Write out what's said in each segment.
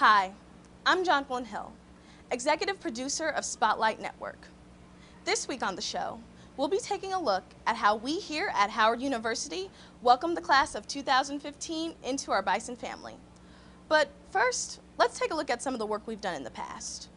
Hi, I'm Jonquilyn Hill, Executive Producer of Spotlight Network. This week on the show, we'll be taking a look at how we here at Howard University welcome the class of 2015 into our Bison family. But first, let's take a look at some of the work we've done in the past.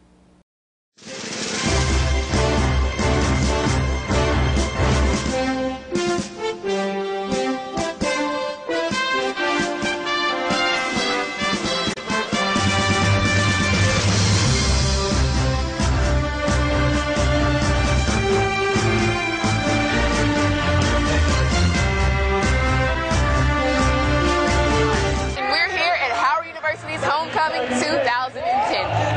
Homecoming 2010,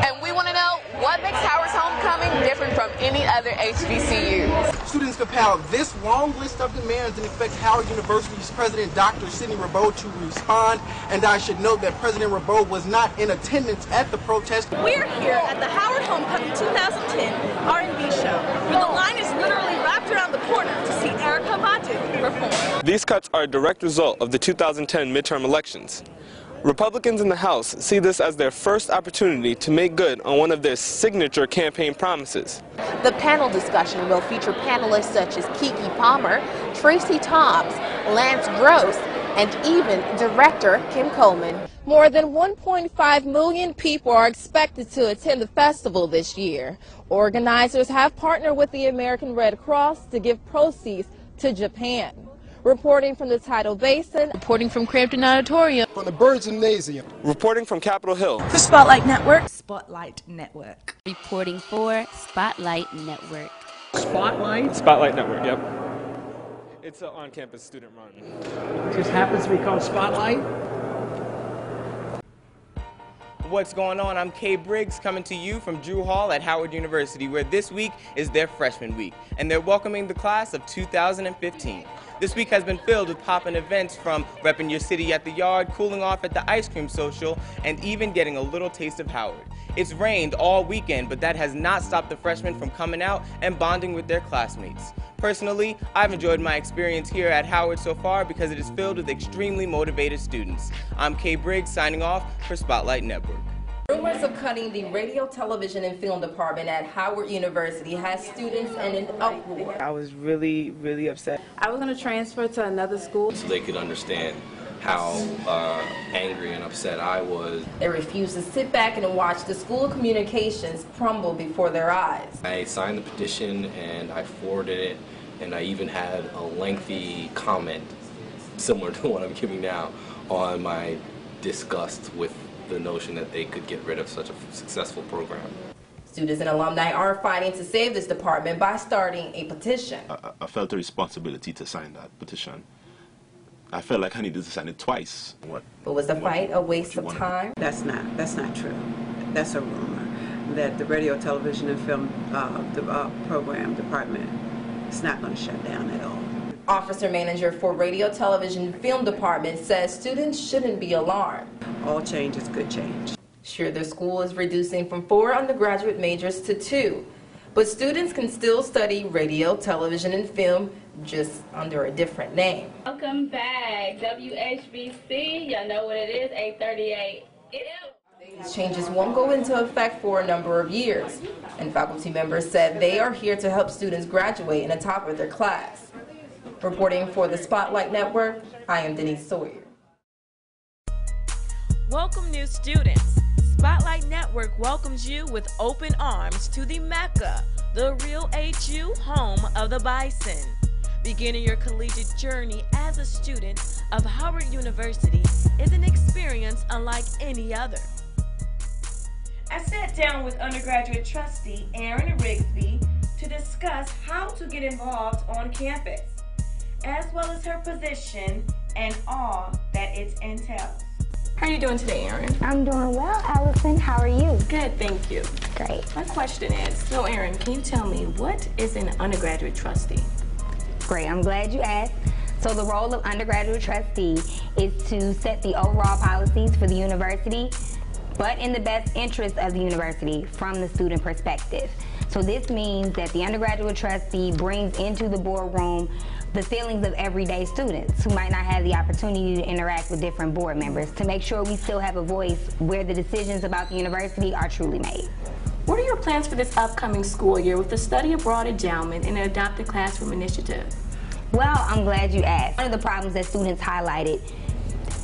and we want to know what makes Howard's homecoming different from any other HBCUs. Students compiled this long list of demands and expect Howard University's President Dr. Sidney Rabeau to respond, and I should note that President Rabeau was not in attendance at the protest. We're here at the Howard Homecoming 2010 R&B show, where the line is literally wrapped around the corner to see Erykah Badu perform. These cuts are a direct result of the 2010 midterm elections. Republicans in the House see this as their first opportunity to make good on one of their signature campaign promises. The panel discussion will feature panelists such as Keke Palmer, Tracy Toms, Lance Gross, and even director Kim Coleman. More than 1.5 million people are expected to attend the festival this year. Organizers have partnered with the American Red Cross to give proceeds to Japan. Reporting from the Tidal Basin. Reporting from Crampton Auditorium. From the Bird Gymnasium. Reporting from Capitol Hill. For Spotlight Network. Spotlight Network. Reporting for Spotlight Network. Spotlight? Spotlight Network, yep. It's an on-campus student run. It just happens to be called Spotlight? What's going on? I'm Kay Briggs coming to you from Drew Hall at Howard University, where this week is their freshman week, and they're welcoming the class of 2015. This week has been filled with poppin' events, from repping your city at the yard, cooling off at the ice cream social, and even getting a little taste of Howard. It's rained all weekend, but that has not stopped the freshmen from coming out and bonding with their classmates. Personally, I've enjoyed my experience here at Howard so far because it is filled with extremely motivated students. I'm Kay Briggs signing off for Spotlight Network. Rumors of cutting the radio, television, and film department at Howard University has students in an uproar. I was really upset. I was going to transfer to another school. So they could understand how angry and upset I was. They refused to sit back and watch the School of Communications crumble before their eyes. I signed the petition and I forwarded it, and I even had a lengthy comment similar to what I'm giving now on my disgust with the notion that they could get rid of such a successful program. Students and alumni are fighting to save this department by starting a petition. I felt a responsibility to sign that petition. I felt like I needed to sign it twice. But was the fight a waste of time? That's not true. That's a rumor that the radio, television, and film program department is not going to shut down at all. Officer manager for radio, television, film department says students shouldn't be alarmed. All change is good change. Sure, their school is reducing from 4 undergraduate majors to 2, but students can still study radio, television, and film, just under a different name. Welcome back, WHBC. Y'all know what it is, 8:38. These changes won't go into effect for a number of years, and faculty members said they are here to help students graduate in the top of their class. Reporting for the Spotlight Network, I am Denise Sawyer. Welcome, new students. Spotlight Network welcomes you with open arms to the Mecca, the real HU home of the Bison. Beginning your collegiate journey as a student of Howard University is an experience unlike any other. I sat down with undergraduate trustee Erin Rigsby to discuss how to get involved on campus, as well as her position and all that it entails. How are you doing today, Erin? I'm doing well, Alison. How are you? Good, thank you. Great. My question is, so Erin, can you tell me, what is an undergraduate trustee? Great, I'm glad you asked. So the role of undergraduate trustee is to set the overall policies for the university, but in the best interest of the university from the student perspective. So this means that the undergraduate trustee brings into the boardroom the feelings of everyday students who might not have the opportunity to interact with different board members to make sure we still have a voice where the decisions about the university are truly made. What are your plans for this upcoming school year with the Study Abroad Endowment and the Adopted Classroom Initiative? Well, I'm glad you asked. One of the problems that students highlighted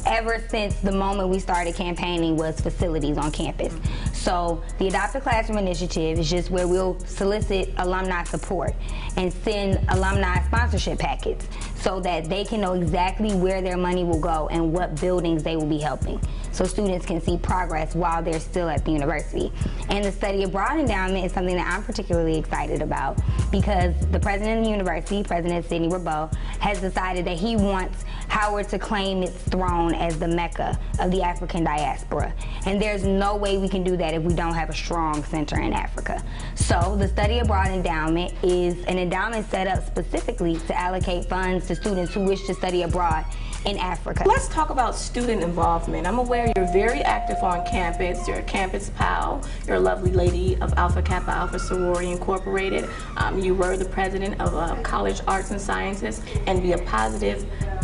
ever since the moment we started campaigning was facilities on campus. So the Adopted Classroom Initiative is just where we'll solicit alumni support and send alumni sponsorship packets so that they can know exactly where their money will go and what buildings they will be helping, so students can see progress while they're still at the university. And the Study Abroad Endowment is something that I'm particularly excited about because the president of the university, President Sidney Rabeau, has decided that he wants Howard to claim its throne as the Mecca of the African diaspora. And there's no way we can do that if we don't have a strong center in Africa. So the Study Abroad Endowment is an endowment set up specifically to allocate funds to students who wish to study abroad in Africa. Let's talk about student involvement. I'm aware you're very active on campus. You're a campus pal. You're a lovely lady of Alpha Kappa Alpha Sorority Incorporated. You were the president of College Arts and Sciences, and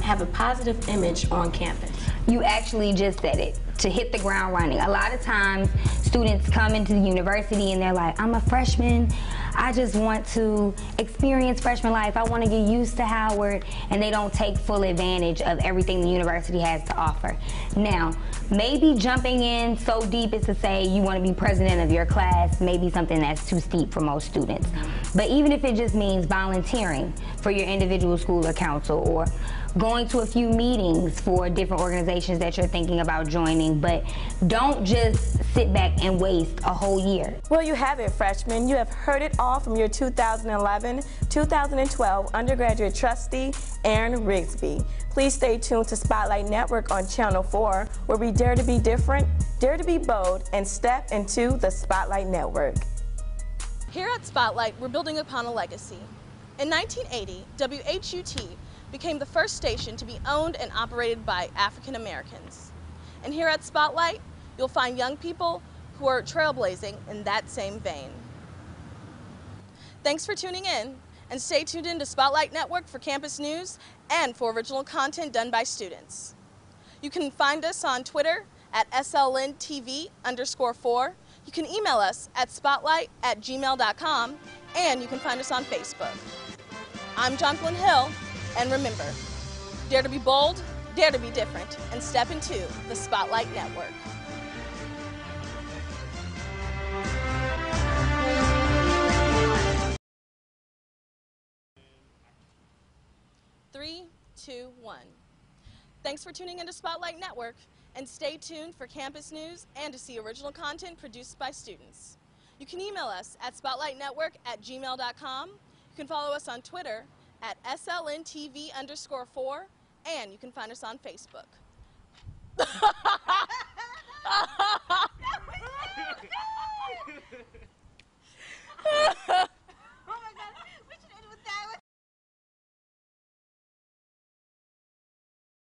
have a positive image on campus. You actually just said it, to hit the ground running. A lot of times students come into the university and they're like, I'm a freshman, I just want to experience freshman life, I want to get used to Howard, and they don't take full advantage of everything the university has to offer. Now, maybe jumping in so deep as to say you want to be president of your class may be something that's too steep for most students. But even if it just means volunteering for your individual school or council, or going to a few meetings for different organizations that you're thinking about joining, but don't just sit back and waste a whole year. Well, you have it, freshmen. You have heard it all from your 2011-2012 undergraduate trustee, Aaron Rigsby. Please stay tuned to Spotlight Network on Channel 4, where we dare to be different, dare to be bold, and step into the Spotlight Network. Here at Spotlight, we're building upon a legacy. In 1980, WHUT became the first station to be owned and operated by African Americans. And here at Spotlight, you'll find young people who are trailblazing in that same vein. Thanks for tuning in, and stay tuned in to Spotlight Network for campus news and for original content done by students. You can find us on Twitter at SLNTV_4. You can email us at spotlight@gmail.com, and you can find us on Facebook. I'm Jonathan Hill, and remember, dare to be bold, dare to be different, and step into the Spotlight Network. Three, two, one. Thanks for tuning into Spotlight Network, and stay tuned for campus news and to see original content produced by students. You can email us at spotlightnetwork@gmail.com. You can follow us on Twitter at SLNTV_4, and you can find us on Facebook.